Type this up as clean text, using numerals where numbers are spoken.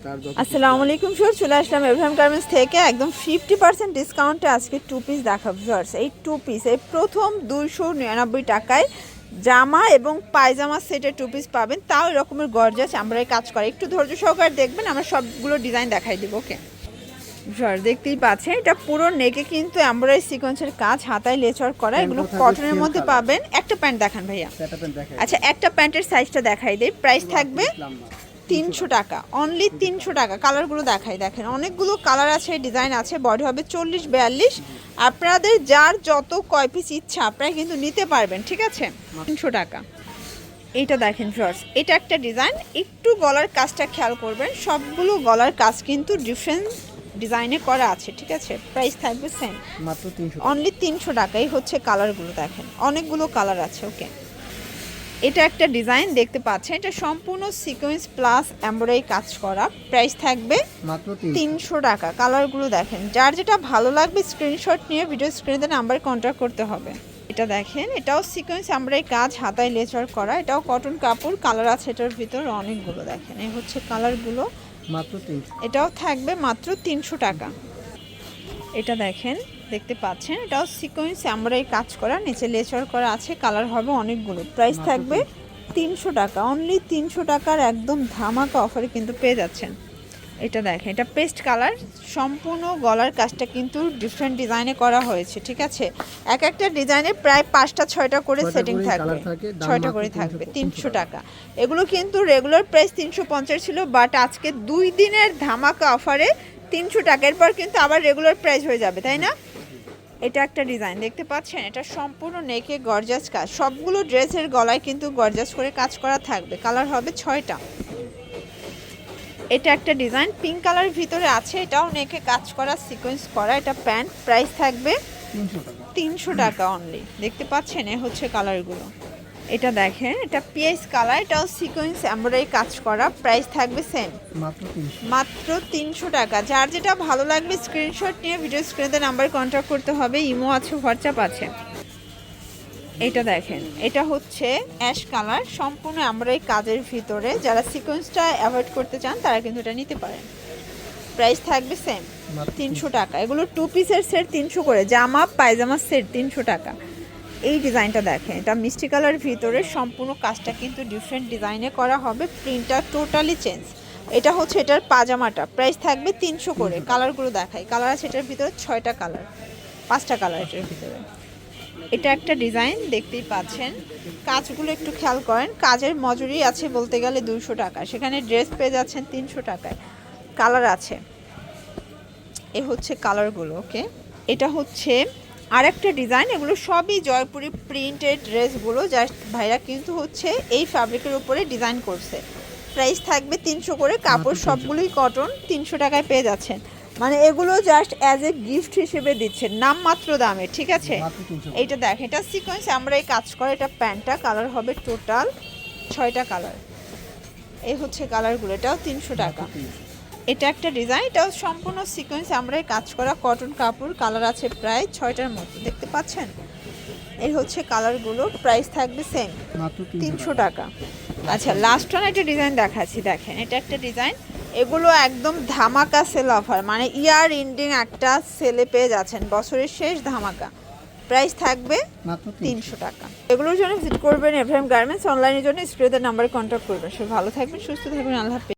আসসালামু আলাইকুম স্যার, চলে আসলাম এভরিহাম গার্মেন্টস থেকে একদম 50% ডিসকাউন্টে আজকে টু পিস দেখাবো ভিউয়ার্স। এই টু পিস এই প্রথম 299 টাকায় জামা এবং পায়জামা সেটের টু পিস পাবেন, তাও এরকমের গর্জাস আমরা কাজ করে। একটু ধৈর্য সহকারে দেখবেন, আমরা সবগুলো ডিজাইন দেখাই দেবো। ওকে ভিউয়ার্স, দেখতেই পাচ্ছেন এটা পুরো নেকে কিন্তু এমব্রয়ডারি সিকোয়েন্সের কাজ, হাতায় লেচওয়ার্ক করা। এগুলো কটনের মধ্যে পাবেন। একটা প্যান্ট দেখান ভাইয়া। আচ্ছা, একটা প্যান্টের সাইজটা দেখাই দেই। প্রাইস থাকবে 300 টাকা, অনলি 300 টাকা। কালারগুলো দেখাই, দেখেন অনেকগুলো কালার আছে, ডিজাইন আছে। বডি হবে 40-42। আপনাদের যার যত কয় পিস ইচ্ছা আপনারা কিন্তু নিতে পারবেন, ঠিক আছে। 300 টাকা। এইটা দেখেন ভিউয়ার্স, এটা একটা ডিজাইন। একটু গলার কাজটা খেয়াল করবেন, সবগুলো গলার কাজ কিন্তু ডিফারেন্ট ডিজাইনে করা আছে, ঠিক আছে। প্রাইস থাকবে সেম, মাত্র 300, অনলি 300 টাকাই হচ্ছে। কালারগুলো দেখেন, অনেকগুলো কালার আছে। ওকে, এটা একটা ডিজাইন দেখতে পাচ্ছেন, এটা সম্পূর্ণ সিকোয়েন্স প্লাস এমব্রয়ডারি কাজ করা। প্রাইস থাকবে মাত্র 300 টাকা। কালারগুলো দেখেন, যার যেটা ভালো লাগবে স্ক্রিনশট নিয়ে ভিডিও স্ক্রিনে নাম্বারে কন্ট্যাক্ট করতে হবে। এটা দেখেন, এটাও সিকোয়েন্স এমব্রয়ডারি কাজ, হাতায় লেচার করা। এটাও কটন কাপড়, কালার আছে এটার ভিতর অনেকগুলো। দেখেন এই হচ্ছে কালারগুলো, মাত্র 300। এটাও থাকবে মাত্র 300 টাকা। এটা দেখেন, দেখতে পাচ্ছেন এটাও সিকোয়েন্স এমব্রয়ডারি কাজ করা, নিচে লেচার করা আছে। কালার হবে অনেকগুলো। প্রাইস থাকবে 300 টাকা, অনলি 300 টাকার একদম ধামাকা অফারে কিন্তু পেয়ে যাচ্ছেন। এটা দেখেন, এটা পেস্ট কালার, সম্পূর্ণ গলার কাজটা কিন্তু ডিফারেন্ট ডিজাইনে করা হয়েছে, ঠিক আছে। এক একটা ডিজাইনে প্রায় 5টা-6টা করে সেটিং থাকবে, 6টা করে থাকবে। 300 টাকা। এগুলো কিন্তু রেগুলার প্রাইস 350 ছিল, বাট আজকে 2 দিনের ধামাকা অফারে 300 টাকার পর কিন্তু আবার রেগুলার প্রাইস হয়ে যাবে, তাই না। এটা একটা ডিজাইন দেখতে পাচ্ছেন, এটা সম্পূর্ণ নেকে গর্জাস কাজ। সবগুলো ড্রেসের গলায় কিন্তু গর্জাস করে কাজ করা থাকবে। কালার হবে 6টা। এটা একটা ডিজাইন পিঙ্ক কালারের ভিতরে আছে, এটাও নেকে কাজ করা, সিকোয়েন্স করা। এটা প্যান্ট, প্রাইস থাকবে 300 টাকা অনলি। দেখতে পাচ্ছেন এ হচ্ছে কালারগুলো। এটা দেখেন, এটা পিএস কালার, এটাও সিকোয়েন্স এমব্রয়ডারি কাজ করা। প্রাইস থাকবে সেম, মাত্র 300 টাকা। যার যেটা ভালো লাগবে স্ক্রিনশট নিয়ে ভিডিও স্ক্রিনে নাম্বার কন্ট্যাক্ট করতে হবে। ইমো আছে, হোয়াটসঅ্যাপ আছে। এটা দেখেন, এটা হচ্ছে অ্যাশ কালার, সম্পূর্ণ এমব্রয়ডারি কাজের ভিতরে। যারা সিকোয়েন্সটা অ্যাভয়েড করতে চান তারা কিন্তু এটা নিতে পারেন। প্রাইস থাকবে সেম, 300 টাকা। এগুলো টু পিসের সেট 300 করে, জামা পায়জামা সেট 300 টাকা। এই ডিজাইনটা দেখেন, এটা মিষ্টি কালার ভিতরে, সম্পূর্ণ কাজটা কিন্তু ডিফারেন্ট ডিজাইনে করা হবে। প্রিন্টটা টোটালি চেঞ্জ। এটা হচ্ছে এটার পাজামাটা, প্রাইস থাকবে 300 করে। কালারগুলো দেখাই, কালার আছে এটার ভিতরে 6টা কালার, 5টা কালার এটার ভিতরে। এটা একটা ডিজাইন দেখতেই পাচ্ছেন, কাজগুলো একটু খেয়াল করেন। কাজের মজুরি আছে বলতে গেলে 200 টাকা, সেখানে ড্রেস পেয়ে যাচ্ছেন 300 টাকায়। কালার আছে, এ হচ্ছে কালারগুলো। ওকে, এটা হচ্ছে আরেকটা ডিজাইন। এগুলো সবই জয়পুরি প্রিন্টেড ড্রেসগুলো, জাস্ট ভাইরা কিন্তু হচ্ছে এই ফ্যাব্রিকের উপরে ডিজাইন করছে। প্রাইস থাকবে 300 করে। কাপড় সবগুলোই কটন, 300 টাকায় পেয়ে যাচ্ছেন। মানে এগুলো জাস্ট অ্যাজ এ গিফট হিসেবে দিচ্ছেন, নামমাত্র দামে, ঠিক আছে। এইটা দেখ, এটা সিকোয়েন্স আমরা এই কাজ করে। এটা প্যান্টটা, কালার হবে টোটাল 6টা কালার। এই হচ্ছে কালারগুলো, এটাও 300 টাকা। এটা একটা ডিজাইন, এটাও সম্পূর্ণ সিকোয়েন্স আমরা কাজ করা, কটন কাপড়। কালার আছে প্রায় 6টার মতো, দেখতে পাচ্ছেন। এই হচ্ছে কালারগুলো। প্রাইস থাকবে সেম, 300 টাকা। আচ্ছা, লাস্ট ওয়ান একটা ডিজাইন দেখাচ্ছি, দেখেন এটা একটা ডিজাইন। এগুলো একদম ধামাকা সেল অফার, মানে ইয়ার এন্ডিং একটা সেলে পেয়ে যাচ্ছেন, বছরের শেষ ধামাকা। প্রাইস থাকবে 300 টাকা। এগুলোর জন্য ভিজিট করবেন এভরিহাম গার্মেন্টস। অনলাইনের জন্য স্ক্রিনের নাম্বারে কন্ট্যাক্ট করবেন। সব ভালো থাকবেন, সুস্থ থাকবেন, আল্লাহ হাফেজ।